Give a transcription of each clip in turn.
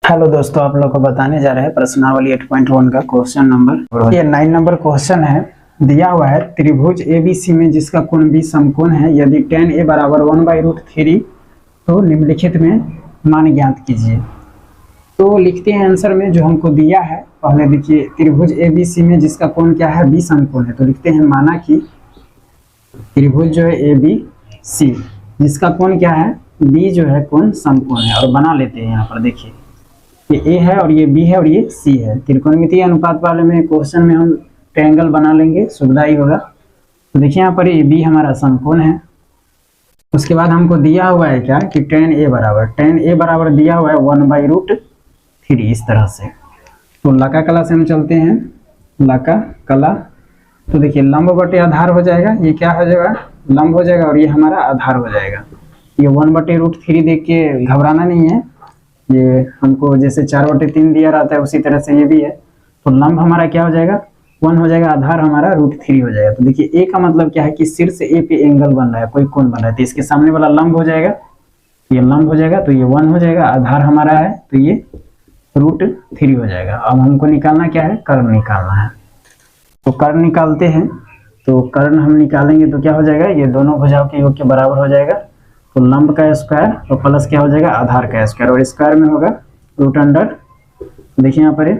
Hello दोस्तों, आप लोग को बताने जा रहे हैं प्रश्नावली 8.1 का क्वेश्चन नंबर। ये 9 नंबर क्वेश्चन है। दिया हुआ है त्रिभुज एबीसी में जिसका कोण बी समकोण है, यदि tan a बराबर 1/√3 तो निम्नलिखित में मान ज्ञात कीजिए। तो लिखते हैं आंसर में जो हमको दिया है। पहले देखिए, त्रिभुज एबीसी में जिसका कोण क्या है, बी समकोण है। तो लिखते हैं माना कि त्रिभुज जो है एबीसी जिसका कोण क्या है, बी जो है कोण समकोण है। और बना लेते हैं। यहाँ पर देखिए, ये ए है और ये बी है और ये सी है। त्रिकोणमितीय अनुपात वाले में क्वेश्चन में हम ट्रायंगल बना लेंगे, सुविधा ही होगा। तो देखिए यहाँ पर ये बी हमारा समकोण है। उसके बाद हमको दिया हुआ है क्या कि tan a बराबर दिया हुआ है 1/√3 इस तरह से। तो लका कला से हम चलते हैं, लका कला। तो देखिए लंब बटे आधार हो जाएगा, ये क्या हो जाएगा, लंब हो जाएगा और ये हमारा आधार हो जाएगा। ये 1/√3 देख के घबराना नहीं है, ये हमको जैसे 4/3 दिया रहता है उसी तरह से ये भी है। तो लंब हमारा क्या हो जाएगा, 1 हो जाएगा, आधार हमारा √3 हो जाएगा। तो देखिए ए का मतलब क्या है कि शीर्ष ए पे एंगल बन रहा है, कोई कोण बन रहा है, तो इसके सामने वाला लंब हो जाएगा, ये लंब हो जाएगा। तो ये 1 हो जाएगा, आधार हमारा है तो ये √3 हो जाएगा। अब हमको निकालना क्या है, कर्ण निकालना है। तो कर्ण निकालते हैं। तो कर्ण हम निकालेंगे तो क्या हो जाएगा, ये दोनों भुजाओं के योग के बराबर हो जाएगा। तो लंब का स्क्वायर और प्लस क्या हो जाएगा, आधार का स्क्वायर, और स्क्वायर में होगा √अंडर। देखिए यहाँ पर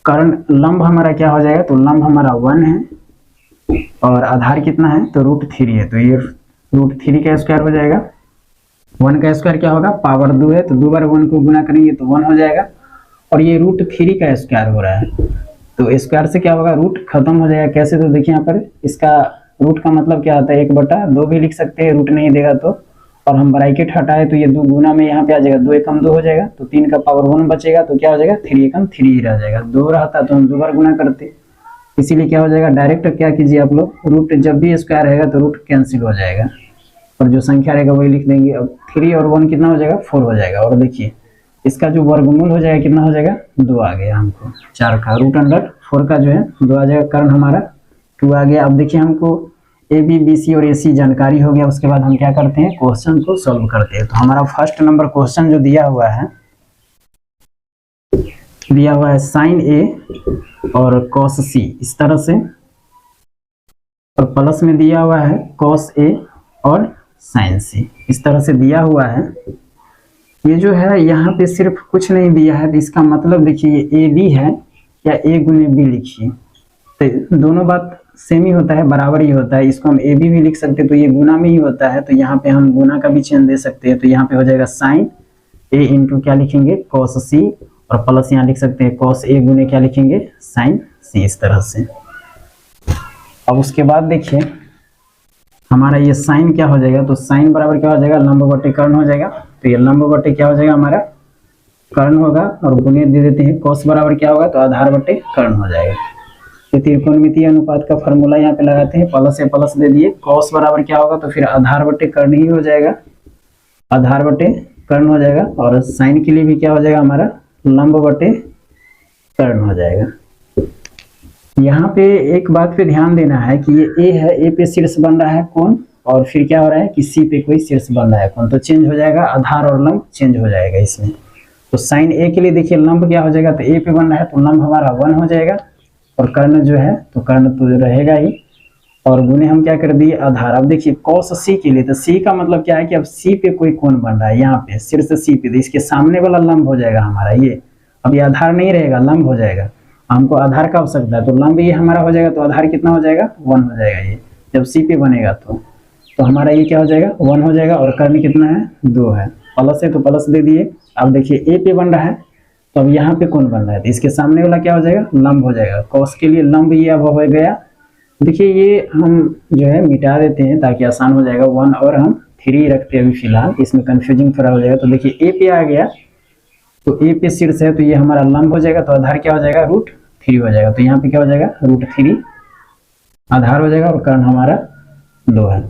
कर्ण लंब हमारा क्या हो जाएगा, तो लंब हमारा 1 है और आधार कितना है, तो √3 है। तो ये √3 का स्क्वायर हो जाएगा। 1 का स्क्वायर क्या होगा, पावर 2 है, तो 2 बार 1 को गुना करेंगे तो 1 हो जाएगा। और ये √3 का स्क्वायर हो रहा है, तो स्क्वायर से क्या होगा, रूट खत्म हो जाएगा। कैसे, तो देखिए यहाँ पर इसका रूट का मतलब क्या होता है, 1/2 भी लिख सकते हैं, रूट नहीं देगा तो। और हम ब्रैकेट हटाए तो ये 2 गुना में यहाँ पे आ जाएगा, 2 एकम 2 हो जाएगा। तो 3 का पावर 1 बचेगा तो क्या हो जाएगा, 3 एकम 3 ही रह जाएगा। 2 रहता तो हम 2 बार गुना करते, इसीलिए क्या हो जाएगा, डायरेक्ट क्या कीजिए आप लोग, रूट जब भी स्क्वायर रहेगा तो रूट कैंसिल हो जाएगा और जो संख्या रहेगा वही लिख देंगे। अब 3 और 1 कितना हो जाएगा, 4 हो जाएगा। और देखिए इसका जो वर्गमूल हो जाएगा कितना हो जाएगा, 2 आ गया हमको, 4 का √4 का जो है 2 आ जाएगा, कारण हमारा 2 आ गया। अब देखिए हमको ए बी बी सी और ए सी जानकारी हो गया। उसके बाद हम क्या करते हैं, क्वेश्चन को सॉल्व करते हैं। तो हमारा फर्स्ट नंबर क्वेश्चन जो दिया हुआ है sin a और cos c इस तरह से, और प्लस में दिया हुआ है cos a और sin c इस तरह से दिया हुआ है। ये जो है यहाँ पे सिर्फ कुछ नहीं दिया है, तो इसका मतलब देखिए ये ए बी है या a गुने बी लिखिए, तो दोनों बात सेम ही होता है, बराबर ही होता है। इसको हम ए बी भी लिख सकते हैं, तो ये गुना में ही होता है, तो यहाँ पे हम गुना का भी चिन्ह दे सकते हैं। तो यहाँ पे हो जाएगा sin a इंटू क्या लिखेंगे, cos c, और प्लस यहाँ लिख सकते हैं cos a गुने क्या लिखेंगे, sin c इस तरह से। अब उसके बाद देखिए हमारा ये sin क्या हो जाएगा, तो sin बराबर क्या हो जाएगा, लंब बटे कर्ण हो जाएगा। तो ये लंब बटे क्या हो जाएगा, हमारा कर्ण होगा, और गुणे दे देते हैं। cos बराबर क्या होगा, तो आधार बटे कर्ण हो जाएगा। तो त्रिकोणमितीय अनुपात का फॉर्मूला यहाँ पे लगाते हैं, प्लस से प्लस दे दिए, cos बराबर क्या होगा, तो फिर आधार बटे कर्ण ही हो जाएगा, आधार बटे कर्ण हो जाएगा। और sin के लिए भी क्या हो जाएगा, हमारा लंब बटे कर्ण हो जाएगा। यहाँ पे एक बात पे ध्यान देना है कि ये ए है, ए पे शीर्ष बन रहा है कोण, और फिर क्या हो रहा है कि सी पे कोई शीर्ष बन रहा है कोण, तो चेंज हो जाएगा, आधार और लंब चेंज हो जाएगा इसमें। तो sin a के लिए देखिए लंब क्या हो जाएगा, तो ए पे बन रहा है तो लंब हमारा 1 हो जाएगा, और कर्ण जो है तो कर्ण तो रहेगा ही, और गुने हम क्या कर दिए, आधार। अब देखिए cos c के लिए, तो c का मतलब क्या है कि अब c पे कोई कोण बन रहा है, यहाँ पे शीर्ष c पे, तो इसके सामने वाला लंब हो जाएगा हमारा ये। अब ये आधार नहीं रहेगा, लंब हो जाएगा, हमको आधार का आवश्यकता है, तो लंब ये हमारा हो जाएगा, तो आधार कितना हो जाएगा, 1 हो जाएगा ये, जब c पे बनेगा तो हमारा ये क्या हो जाएगा, 1 हो जाएगा। और कर्ण कितना है, 2 है, प्लस है तो प्लस दे दिए। अब देखिए ए पे बन रहा है, तो अब यहाँ पे कौन बन रहा है, तो इसके सामने वाला क्या हो जाएगा, लंब हो जाएगा। cos के लिए लंब ये अब हो गया। देखिए ये हम जो है मिटा देते हैं ताकि आसान हो जाएगा, 1 और हम 3 रखते हैं अभी फिलहाल, इसमें कंफ्यूजिंग थोड़ा हो जाएगा। तो देखिए ए पे आ गया, तो ए पे शीर्ष है तो ये हमारा लंब हो जाएगा, तो आधार क्या हो जाएगा, √3 हो जाएगा। तो यहाँ पे क्या हो जाएगा, √3 आधार हो जाएगा, और कर्ण हमारा 2 है।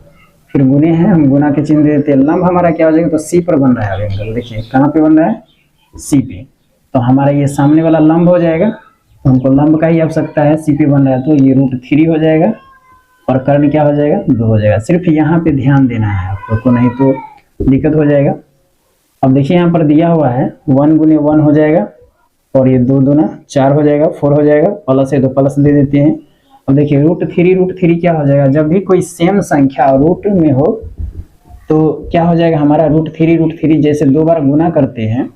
फिर गुने हैं, हम गुना के चिन्ह दे देते हैं। लंब हमारा क्या हो जाएगा, तो सी पर बन रहा है एंगल, देखिए कहाँ पे बन रहा है, सी पे, तो हमारा ये सामने वाला लंब हो जाएगा, तो हमको लंब का ही आवश्यकता है, सी पे बन रहा है तो ये √3 हो जाएगा, और कर्ण क्या हो जाएगा, 2 हो जाएगा। सिर्फ यहाँ पे ध्यान देना है आप लोग को, नहीं तो दिक्कत हो जाएगा। अब देखिए यहाँ पर दिया हुआ है 1 गुने 1 हो जाएगा और ये 2 दूना 4 हो जाएगा, 4 हो जाएगा, प्लस है तो प्लस दे देते हैं। अब देखिए √3 क्या हो जाएगा, जब भी कोई सेम संख्या रूट में हो तो क्या हो जाएगा हमारा √3 जैसे 2 बार गुना करते हैं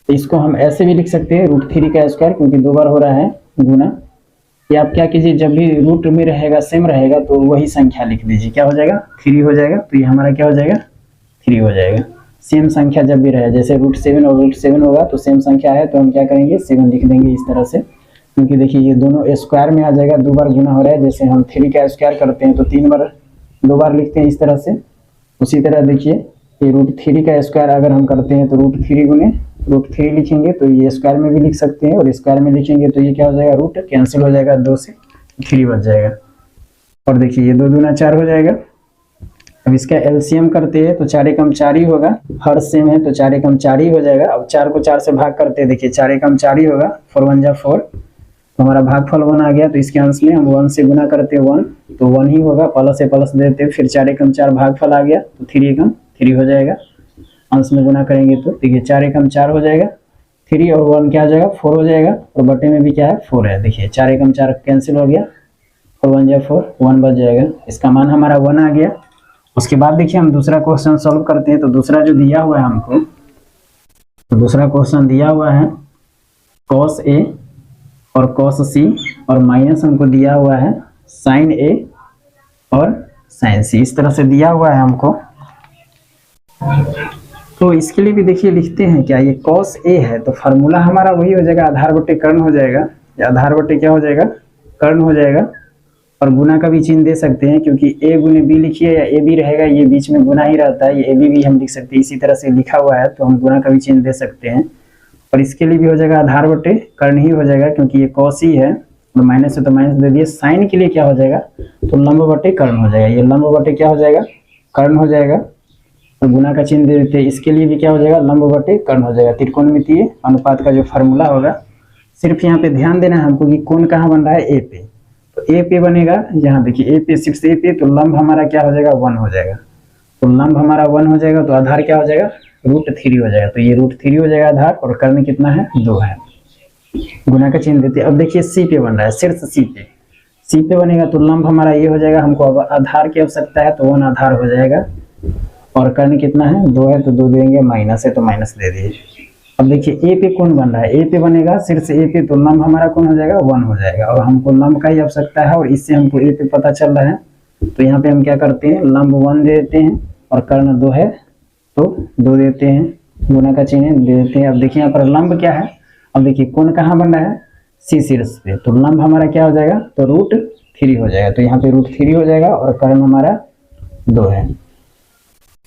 तो इसको हम ऐसे भी लिख सकते हैं √3 का स्क्वायर, क्योंकि 2 बार हो रहा है गुना। या आप क्या कीजिए, जब भी रूट में रहेगा सेम रहेगा तो वही संख्या लिख दीजिए, क्या हो जाएगा 3 हो जाएगा। तो ये हमारा क्या हो जाएगा 3 हो जाएगा। सेम संख्या जब भी रहे, जैसे √7 और √7 होगा तो सेम संख्या है तो हम क्या करेंगे 7 लिख देंगे इस तरह से, क्योंकि देखिए ये दोनों स्क्वायर में आ जाएगा, 2 बार गुना हो रहा है। जैसे हम 3 का स्क्वायर करते हैं तो 2 बार लिखते हैं इस तरह से। उसी तरह देखिए ये √3 का स्क्वायर अगर हम करते हैं तो √3 गुने √3 लिखेंगे तो ये स्क्वायर में भी लिख सकते हैं, और स्क्वायर में लिखेंगे तो ये क्या हो जाएगा रूट कैंसिल हो जाएगा, 2 से 3 बच जाएगा। और देखिए ये 2 दूना 4 हो जाएगा। अब इसका एलसीएम करते हैं तो 4 एकम 4 ही होगा, हर सेम है तो 4 एकम 4 ही हो जाएगा। अब 4 को 4 से भाग करते हैं, देखिए 4 एकम 4 ही होगा, 4 1 जा 4, तो हमारा भागफल 1 आ गया। तो इसके अंश में हम 1 से गुना करते हैं 1 तो 1 ही होगा, प्लस से प्लस देते हैं, फिर 4 एकम 4 भागफल आ गया तो 3 एकम 3 हो जाएगा। अंश में गुना करेंगे तो देखिए 4 एकम 4 हो जाएगा, 3 और 1 क्या हो जाएगा 4 हो जाएगा, और बटे में भी क्या है 4 है। देखिए 4 एकम 4 कैंसिल हो गया, 4 1 जा 4, 1 बच जाएगा। इसका मान हमारा 1 आ गया। उसके बाद देखिए हम दूसरा क्वेश्चन सॉल्व करते हैं। तो दूसरा जो दिया हुआ है हमको, तो दूसरा क्वेश्चन दिया हुआ है cos A और cos C और माइनस हमको दिया हुआ है sin A और sin C, इस तरह से दिया हुआ है हमको। तो इसके लिए भी देखिए लिखते हैं क्या, ये cos A है तो फार्मूला हमारा वही हो जाएगा, आधार बटे कर्ण हो जाएगा, या आधार बटे क्या हो जाएगा कर्ण हो जाएगा। और गुना का भी चिन्ह दे सकते हैं, क्योंकि a गुने b लिखिए या a b रहेगा, ये बीच में गुना ही रहता है, ये a b भी हम लिख सकते हैं, इसी तरह से लिखा हुआ है तो हम गुना का भी चिन्ह दे सकते हैं। और इसके लिए भी हो जाएगा आधार बटे कर्ण ही हो जाएगा, क्योंकि ये cos ही है और माइनस है तो माइनस दे दिए। साइन के लिए क्या हो जाएगा तो लंब बटे कर्ण हो जाएगा, ये लंब बटे क्या हो जाएगा कर्ण हो जाएगा, तो गुना का चिन्ह दे देते हैं। इसके लिए भी क्या हो जाएगा लंब बटे कर्ण हो जाएगा। त्रिकोणमितीय अनुपात का जो फार्मूला होगा, सिर्फ यहाँ पे ध्यान देना है हमको कि कौन कहाँ बन रहा है ए पे, तो ए पे बनेगा यहाँ देखिए ए पे, सिर्फ ए पे, तो लंब हमारा क्या हो जाएगा 1 हो जाएगा। तो लंब हमारा 1 हो जाएगा तो आधार क्या हो जाएगा √3 हो जाएगा, तो ये √3 हो जाएगा आधार, और कर्ण कितना है 2 है। गुना का चिन्ह देते हैं। अब देखिए सी पे बन रहा है, शीर्ष सी पे बनेगा तो लंब हमारा ये हो जाएगा, हमको अब आधार की आवश्यकता है तो 1 आधार हो जाएगा, और कर्ण कितना है 2 है तो 2 देंगे, माइनस है तो माइनस दे दीजिए। अब देखिए ए पे कौन बन रहा है, ए पे बनेगा शीर्ष ए पे, तो लंब हमारा कौन हो जाएगा 1 हो जाएगा, और हमको लंब का ही आवश्यकता है और इससे हमको ए पे पता चल रहा है। तो यहाँ पे हम क्या करते हैं लंब 1 दे देते हैं और कर्ण 2 है तो 2 देते हैं, गुना का चिन्ह दे देते हैं। अब देखिए यहाँ पर लंब क्या है, अब देखिए कौन कहाँ बन रहा है सी शीर्ष पे, तो लंब हमारा क्या हो जाएगा तो √3 हो जाएगा, तो यहाँ पे √3 हो जाएगा और कर्ण हमारा 2 है।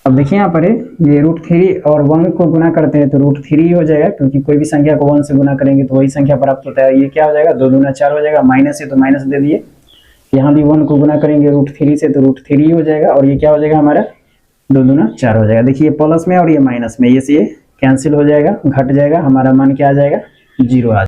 अब देखिए यहाँ पर ये √3 और 1 को गुना करते हैं तो √3 हो जाएगा, क्योंकि कोई भी संख्या को 1 से गुना करेंगे तो वही संख्या प्राप्त होता है। ये क्या हो जाएगा 2 दूना 4 हो जाएगा, माइनस है तो माइनस दे दिए। यहाँ भी 1 को गुना करेंगे √3 से तो √3 हो जाएगा, और ये क्या हो जाएगा हमारा 2 दूना 4 हो जाएगा। देखिए ये प्लस में और ये माइनस में, ये से कैंसिल हो जाएगा, घट जाएगा, हमारा मान क्या आ जाएगा 0 आ जाएगा।